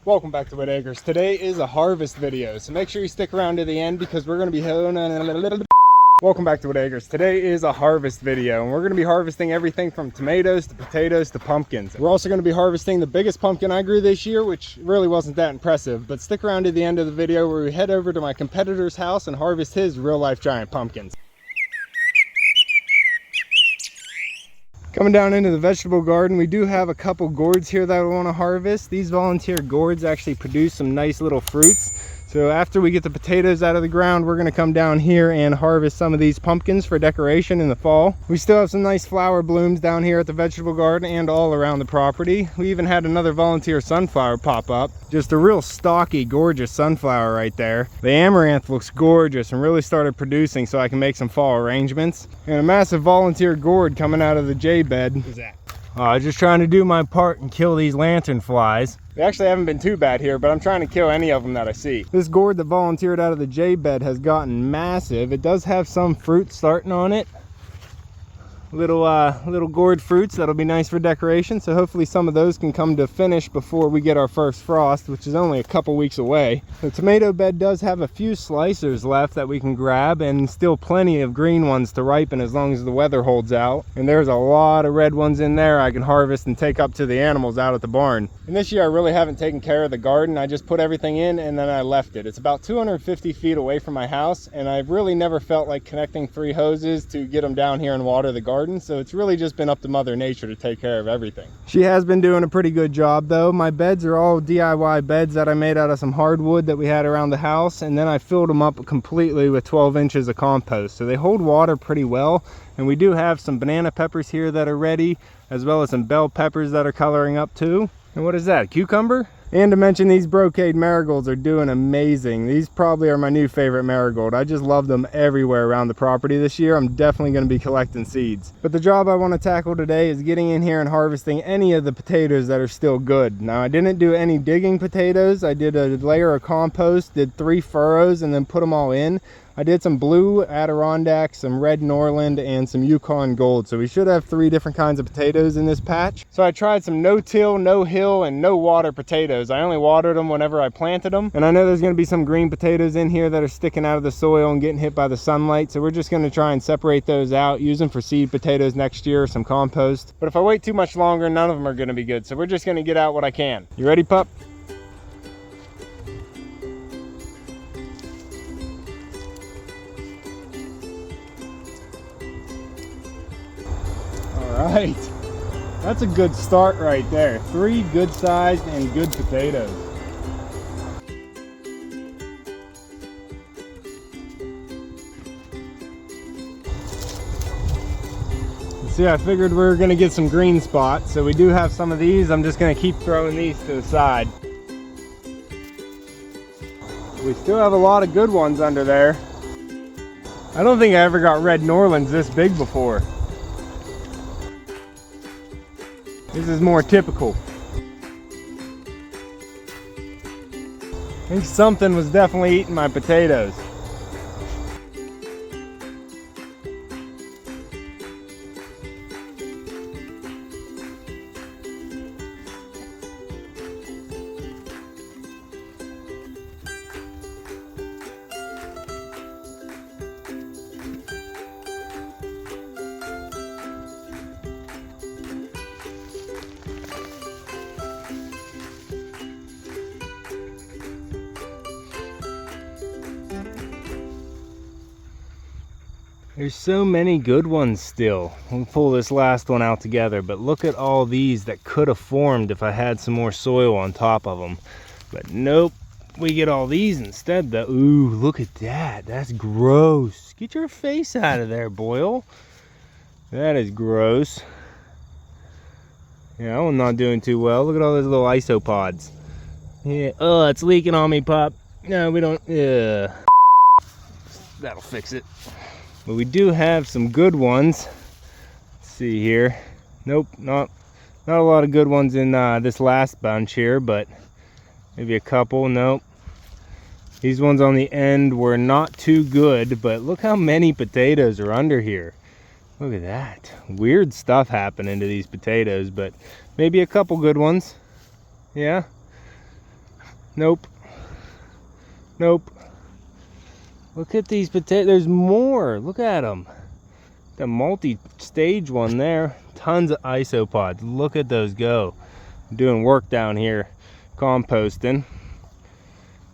Welcome back to Whitt Acres. Today is a harvest video, so make sure you stick around to the end because we're going to be Welcome back to Whitt Acres. Today is a harvest video, and we're going to be harvesting everything from tomatoes to potatoes to pumpkins. We're also going to be harvesting the biggest pumpkin I grew this year, which really wasn't that impressive, but stick around to the end of the video where we head over to my competitor's house and harvest his real-life giant pumpkins. Coming down into the vegetable garden, we do have a couple gourds here that I want to harvest. These volunteer gourds actually produce some nice little fruits. So after we get the potatoes out of the ground, we're going to come down here and harvest some of these pumpkins for decoration in the fall. We still have some nice flower blooms down here at the vegetable garden and all around the property. We even had another volunteer sunflower pop up. Just a real stocky, gorgeous sunflower right there. The amaranth looks gorgeous and really started producing so I can make some fall arrangements. And a massive volunteer gourd coming out of the J bed. What's that? Just trying to do my part and kill these lantern flies. They actually haven't been too bad here, but I'm trying to kill any of them that I see. This gourd that volunteered out of the J bed has gotten massive. It does have some fruit starting on it. Little gourd fruits that'll be nice for decoration, so hopefully some of those can come to finish before we get our first frost, which is only a couple weeks away. The tomato bed does have a few slicers left that we can grab, and still plenty of green ones to ripen as long as the weather holds out. And there's a lot of red ones in there I can harvest and take up to the animals out at the barn. And this year I really haven't taken care of the garden. I just put everything in and then I left it. It's about 250 feet away from my house, and I've really never felt like connecting 3 hoses to get them down here and water the garden. So it's really just been up to Mother Nature to take care of everything. She has been doing a pretty good job though. My beds are all DIY beds that I made out of some hardwood that we had around the house, and then I filled them up completely with 12 inches of compost. So they hold water pretty well, and we do have some banana peppers here that are ready, as well as some bell peppers that are coloring up too. And what is that, a cucumber? And to mention, these brocade marigolds are doing amazing. These probably are my new favorite marigold. I just love them everywhere around the property this year. I'm definitely going to be collecting seeds. But the job I want to tackle today is getting in here and harvesting any of the potatoes that are still good. Now, I didn't do any digging potatoes. I did a layer of compost, did 3 furrows, and then put them all in. I did some blue Adirondack, some red Norland, and some Yukon Gold. So we should have 3 different kinds of potatoes in this patch. So I tried some no-till, no-hill, and no-water potatoes. I only watered them whenever I planted them. And I know there's going to be some green potatoes in here that are sticking out of the soil and getting hit by the sunlight. So we're just going to try and separate those out, use them for seed potatoes next year, or some compost. But if I wait too much longer, none of them are going to be good. So we're just going to get out what I can. You ready, pup? Right, that's a good start right there. 3 good sized and good potatoes. See, I figured we were gonna get some green spots, so we do have some of these. I'm just gonna keep throwing these to the side. We still have a lot of good ones under there. I don't think I ever got red Norlands this big before. This is more typical. I think something was definitely eating my potatoes. There's so many good ones still. We'll pull this last one out together, but look at all these that could have formed if I had some more soil on top of them. But nope, we get all these instead though. Ooh, look at that. That's gross. Get your face out of there, Boyle. That is gross. Yeah, that one's not doing too well. Look at all those little isopods. Yeah, oh, it's leaking on me, Pop. No, we don't. That'll fix it. But we do have some good ones. Let's see here. Nope, not a lot of good ones in this last bunch here, but maybe a couple. Nope. These ones on the end were not too good, but look how many potatoes are under here. Look at that. Weird stuff happening to these potatoes, but maybe a couple good ones. Yeah. Nope. Nope. Look at these potatoes. There's more. Look at them. The multi-stage one there. Tons of isopods. Look at those go. I'm doing work down here, composting.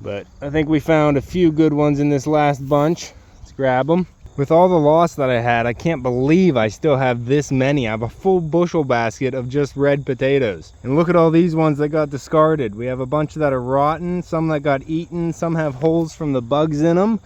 But I think we found a few good ones in this last bunch. Let's grab them. With all the loss that I had, I can't believe I still have this many. I have a full bushel basket of just red potatoes. And look at all these ones that got discarded. We have a bunch that are rotten, some that got eaten, some have holes from the bugs in them,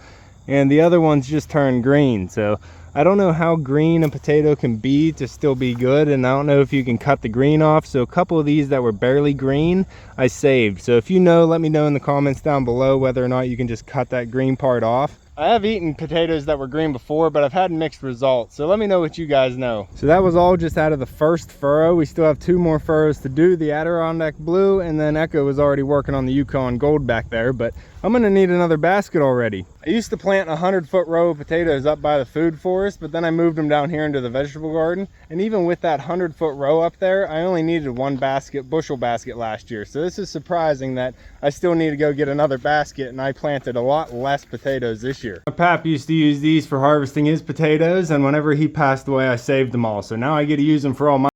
and the other ones just turned green. So I don't know how green a potato can be to still be good, and I don't know if you can cut the green off. So a couple of these that were barely green, I saved. So if you know, let me know in the comments down below whether or not you can just cut that green part off. I have eaten potatoes that were green before, but I've had mixed results. So let me know what you guys know. So that was all just out of the first furrow. We still have 2 more furrows to do, the Adirondack Blue, and then Echo was already working on the Yukon Gold back there, but I'm gonna need another basket already. I used to plant a 100-foot row of potatoes up by the food forest, but then I moved them down here into the vegetable garden. And even with that 100-foot row up there, I only needed 1 bushel basket last year. So this is surprising that I still need to go get another basket, and I planted a lot less potatoes this year. My pap used to use these for harvesting his potatoes, and whenever he passed away, I saved them all. So now I get to use them for all my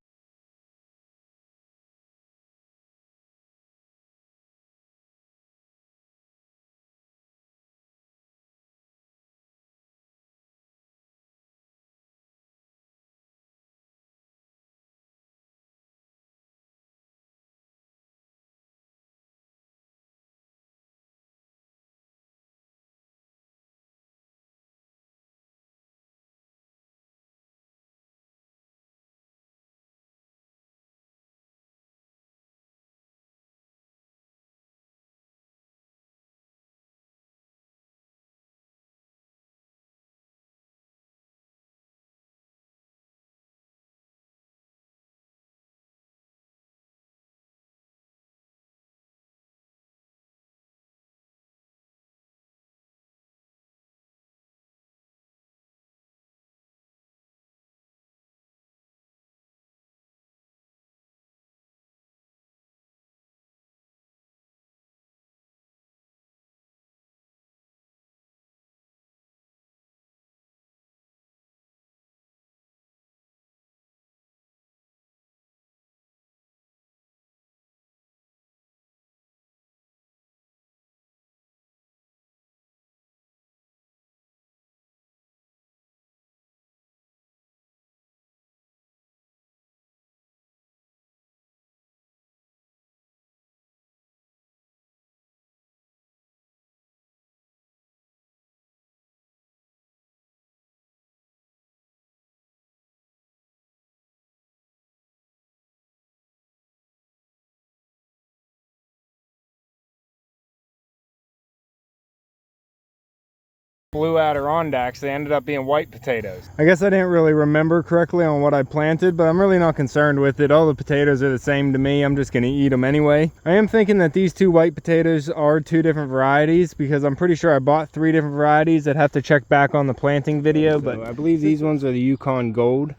blue Adirondacks. They ended up being white potatoes. I guess I didn't really remember correctly on what I planted, but I'm really not concerned with it. All the potatoes are the same to me. I'm just gonna eat them anyway. I am thinking that these 2 white potatoes are 2 different varieties, because I'm pretty sure I bought 3 different varieties. I'd have to check back on the planting video, but I believe these ones are the Yukon Gold.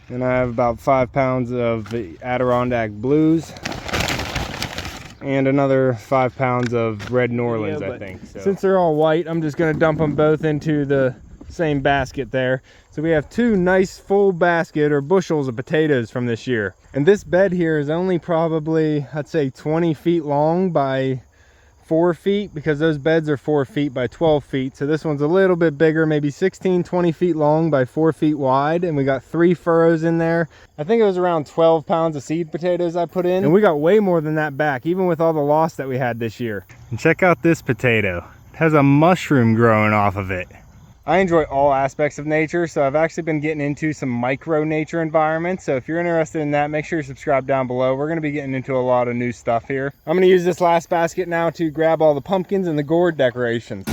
And I have about 5 pounds of the Adirondack Blues, and another 5 pounds of red Norlands, I think. So since they're all white, I'm just gonna dump them both into the same basket there. So we have 2 nice full basket or bushels of potatoes from this year. And this bed here is only probably, I'd say 20 feet long by 4 feet, because those beds are 4 feet by 12 feet. So this one's a little bit bigger, maybe 16, 20 feet long by 4 feet wide. And we got 3 furrows in there. I think it was around 12 pounds of seed potatoes I put in. And we got way more than that back, even with all the loss that we had this year. And check out this potato. It has a mushroom growing off of it. I enjoy all aspects of nature, so I've actually been getting into some micro nature environments. So if you're interested in that, make sure you subscribe down below. We're going to be getting into a lot of new stuff here. I'm going to use this last basket now to grab all the pumpkins and the gourd decorations.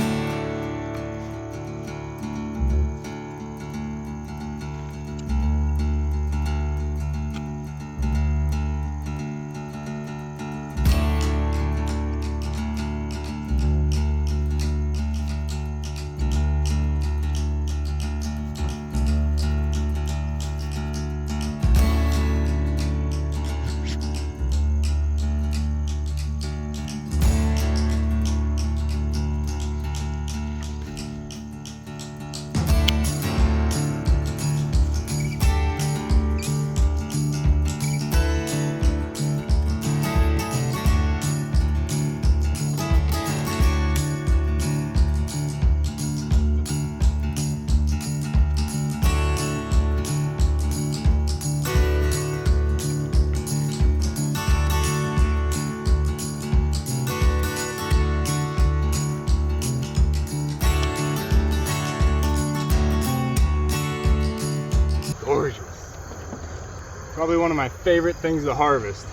Probably one of my favorite things to harvest.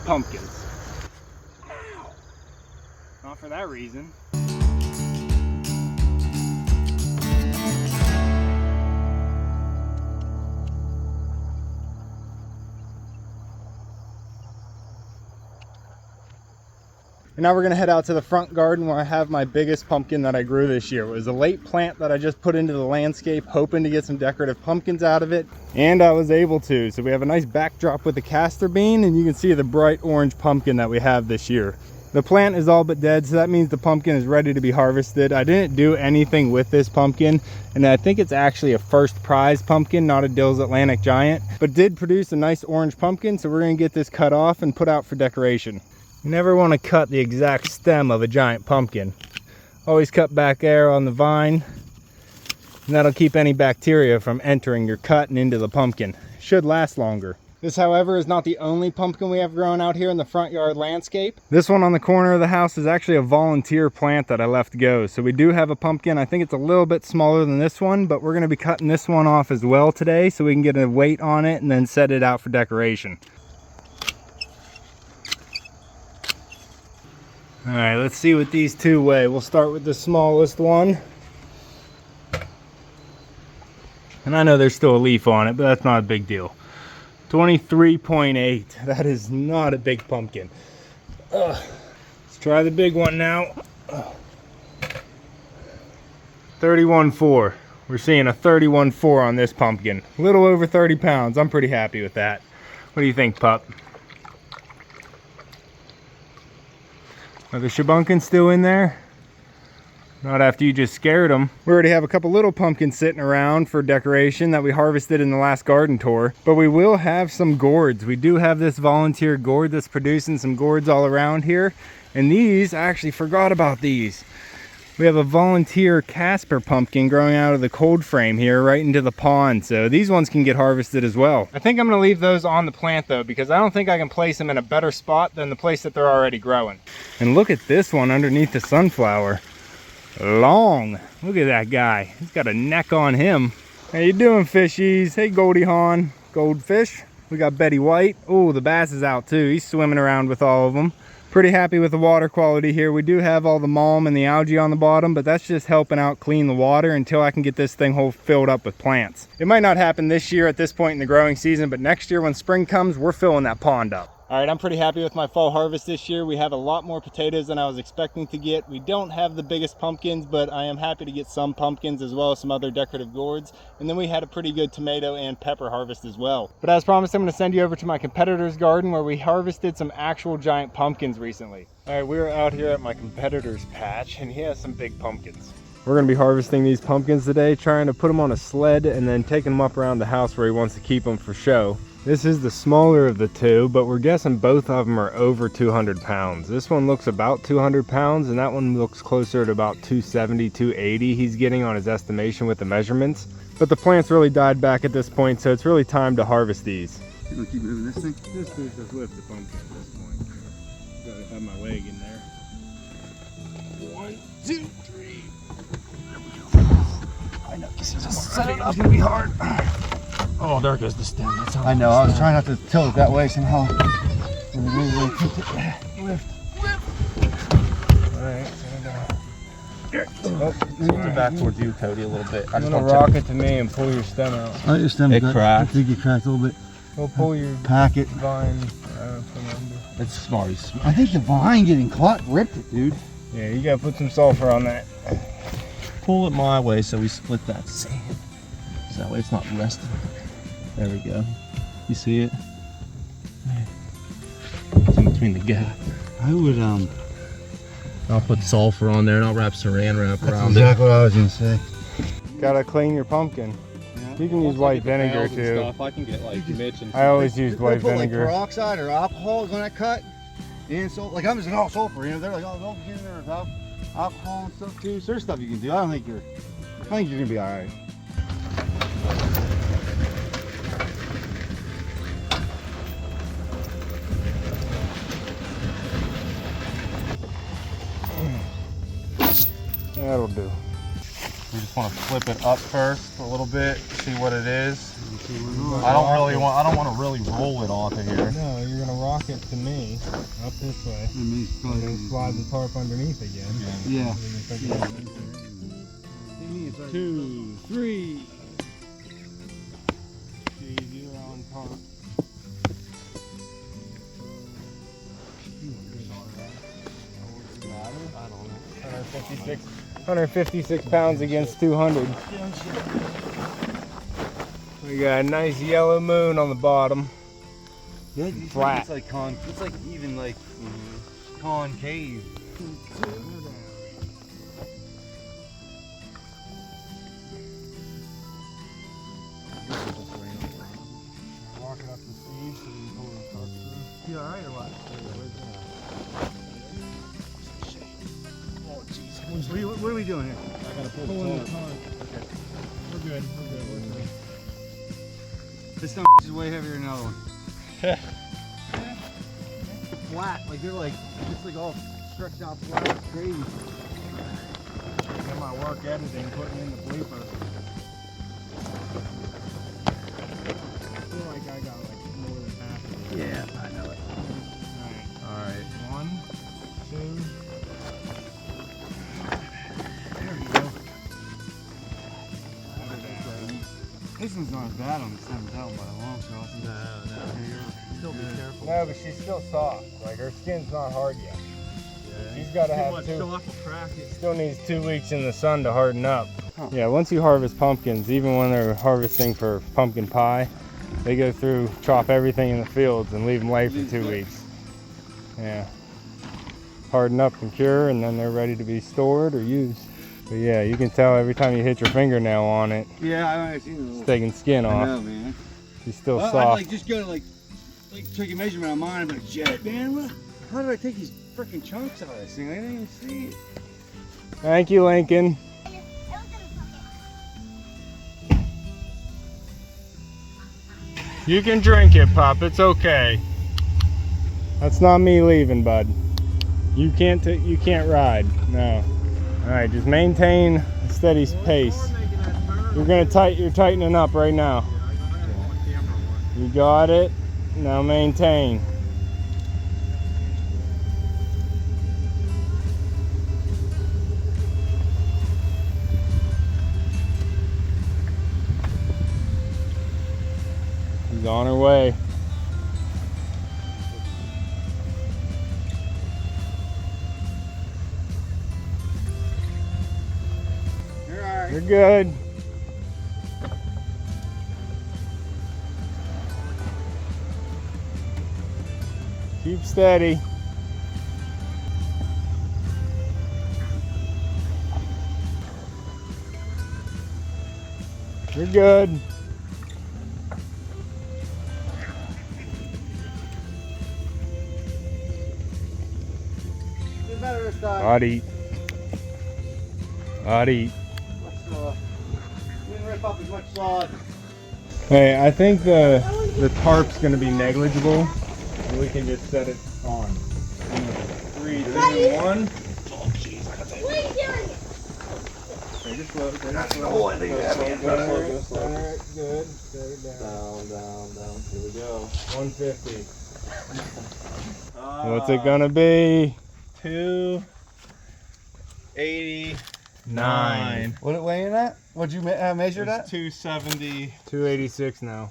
Pumpkins. Ow. Not for that reason. And now we're gonna head out to the front garden where I have my biggest pumpkin that I grew this year. It was a late plant that I just put into the landscape, hoping to get some decorative pumpkins out of it. And I was able to. So we have a nice backdrop with the castor bean, and you can see the bright orange pumpkin that we have this year. The plant is all but dead, so that means the pumpkin is ready to be harvested. I didn't do anything with this pumpkin, and I think it's actually a first prize pumpkin, not a Dill's Atlantic Giant, but did produce a nice orange pumpkin, so we're gonna get this cut off and put out for decoration. You never want to cut the exact stem of a giant pumpkin. Always cut back there on the vine, and that'll keep any bacteria from entering your cut and into the pumpkin. Should last longer. This, however, is not the only pumpkin we have growing out here in the front yard landscape. This one on the corner of the house is actually a volunteer plant that I left go. So we do have a pumpkin. I think it's a little bit smaller than this one, but we're going to be cutting this one off as well today so we can get a weight on it and then set it out for decoration. All right, let's see what these two weigh. We'll start with the smallest one. And I know there's still a leaf on it, but that's not a big deal. 23.8. That is not a big pumpkin. Let's try the big one now. 31.4. We're seeing a 31.4 on this pumpkin. A little over 30 pounds. I'm pretty happy with that. What do you think, pup? Are the shabunkins still in there? Not after you just scared them. We already have a couple little pumpkins sitting around for decoration that we harvested in the last garden tour. But we will have some gourds. We do have this volunteer gourd that's producing some gourds all around here. And these, I actually forgot about these. We have a volunteer Casper pumpkin growing out of the cold frame here right into the pond. So these ones can get harvested as well. I think I'm gonna leave those on the plant though, because I don't think I can place them in a better spot than the place that they're already growing. And look at this one underneath the sunflower. Long. Look at that guy. He's got a neck on him. How you doing, fishies? Hey, Goldie Hawn. Goldfish. We got Betty White. Oh, the bass is out too. He's swimming around with all of them. Pretty happy with the water quality here. We do have all the mulm and the algae on the bottom, but that's just helping out clean the water until I can get this thing whole filled up with plants. It might not happen this year at this point in the growing season, but next year when spring comes, we're filling that pond up. All right, I'm pretty happy with my fall harvest this year. We have a lot more potatoes than I was expecting to get. We don't have the biggest pumpkins, but I am happy to get some pumpkins as well as some other decorative gourds. And then we had a pretty good tomato and pepper harvest as well. But as promised, I'm gonna send you over to my competitor's garden where we harvested some actual giant pumpkins recently. All right, we're out here at my competitor's patch and he has some big pumpkins. We're gonna be harvesting these pumpkins today, trying to put them on a sled and then taking them up around the house where he wants to keep them for show. This is the smaller of the two, but we're guessing both of them are over 200 pounds. This one looks about 200 pounds, and that one looks closer to about 270, 280 he's getting on his estimation with the measurements. But the plants really died back at this point, so it's really time to harvest these. You gonna keep moving this thing? This dude just lift the pumpkin at this point. Gotta have my leg in there. 1, 2, 3. I know, just Set it up. It's gonna be hard. Oh, there goes the stem. That's how I know, I was trying not to tilt it that way somehow. Lift. Alright, Tilt it back towards you, Cody, a little bit. I'm gonna rock it to me and pull your stem out. Oh, your stem cracked. I think it cracked a little bit. Go pull your packet vine from under. It's smart. I think the vine getting caught ripped it, dude. Yeah, you gotta put some sulfur on that. Pull it my way so we split that sand. So that way it's not resting. There we go. You see it? It's in between the gap. I would, I'll put sulfur on there and I'll wrap saran wrap that's around exactly what I was gonna say. Gotta clean your pumpkin. Yeah. You can use white vinegar too. Stuff, I can get like Mitch and I always use white put vinegar. Like peroxide or alcohol on that cut. And so, like I'm just all sulfur, you know, they're like, oh, don't get in there without alcohol and stuff too. So there's stuff you can do. I think you're gonna be all right. That'll do. we just want to flip it up first a little bit, see what it is. I don't want to really roll it onto here. No, you're gonna rock it to me up this way. And then slide the tarp underneath again. Yeah. 2, 3. Easier on tarp. I don't know. 156 pounds against 200. We got a nice yellow moon on the bottom. Yeah, Flat. It's like it's like even like concave. Walking up the seams so you can pull the tarp through. You alright or what? Oh jeez. What are we doing here? I gotta pull Pulling the the tarp. tarp. Okay. We're good. We're good. This thing is way heavier than the other one. Flat, like they're like just like all stretched out flat. It's crazy. In my work editing, putting in the blooper. I feel like I got like more than half of it. Yeah, I know it. Alright. Alright. 1, 2. There you go. This one's not as bad on the 7,000 by a long shot. No. Still be careful. No, but she's still soft. Like her skin's not hard yet. Yeah. She's got to have much two. shock will crack it. Still needs 2 weeks in the sun to harden up. Huh. Yeah, once you harvest pumpkins, even when they're harvesting for pumpkin pie, they go through, chop everything in the fields and leave them lay for 2 weeks. Yeah. Harden up and cure, and then they're ready to be stored or used. But yeah, you can tell every time you hit your fingernail on it, Yeah, I've seen it. it's taking skin I off. know, man. She's still Well, I'd soft. like just go to like take a measurement on mine and be like, shit, man, how did I take these freaking chunks out of this thing? I didn't even see it. Thank you, Lincoln. You can drink it, Pop. It's okay. That's not me leaving, bud. You can't ride. No. All right, just maintain a steady pace. You're tightening up right now. You got it. Now maintain. She's on her way. You're all right. You're good. Keep steady. You're good. It's better this time. I'd eat. Didn't rip up as much sod. Hey, I think the tarp's gonna be negligible, and we can just set it on. 3, 2, 1. Oh, jeez. What are you doing? Take it slow. Take it slow. Oh, I think that Center man. it, center it. Good. Set it down. Down. Here we go. 150. What's it gonna be? 289. What it weighing at? What'd you measure that? 270. 286 now.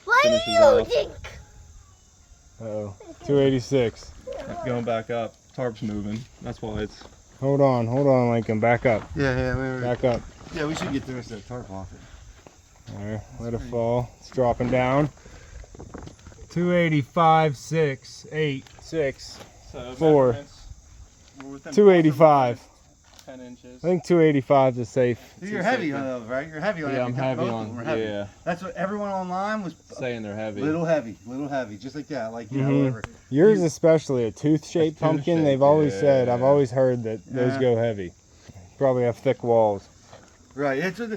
What do Finishes you off. think? Uh-oh. 286. Going back up. Tarp's moving. That's why it's. Hold on, Lincoln. Back up. Yeah, Back up. yeah. We should get the rest of that tarp off it. There, let it fall. It's dropping down. 285, 6, 8, 6. So 4. measurements, we're within 285. 10 inches. I think 285 is safe. You're heavy on those, right? You're heavy on Yeah, it. I'm heavy Both of on. them are heavy. Yeah, That's what everyone online was. saying they're heavy. Little heavy, just like that. Like, you know, Mhm. whatever. Yours especially, a tooth-shaped A pumpkin, tooth-shaped, they've always said, yeah. I've always heard that those Yeah. go heavy. Probably have thick walls. Right. That's what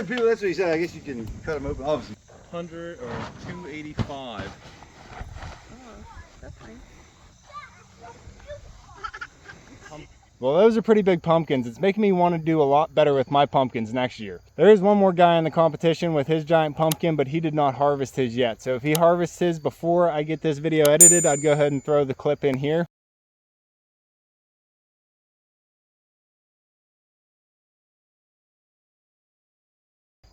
people. That's what he said. I guess you can cut them open. Obviously. 100 or 285. That's fine. Well, those are pretty big pumpkins. It's making me want to do a lot better with my pumpkins next year. There is one more guy in the competition with his giant pumpkin, but he did not harvest his yet. So if he harvests his before I get this video edited, I'd go ahead and throw the clip in here.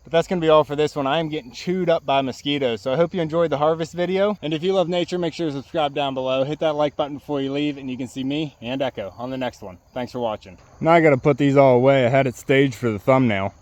But that's going to be all for this one. I am getting chewed up by mosquitoes. So I hope you enjoyed the harvest video. And if you love nature, make sure to subscribe down below. Hit that like button before you leave, and you can see me and Echo on the next one. Thanks for watching. Now I got to put these all away. I had it staged for the thumbnail.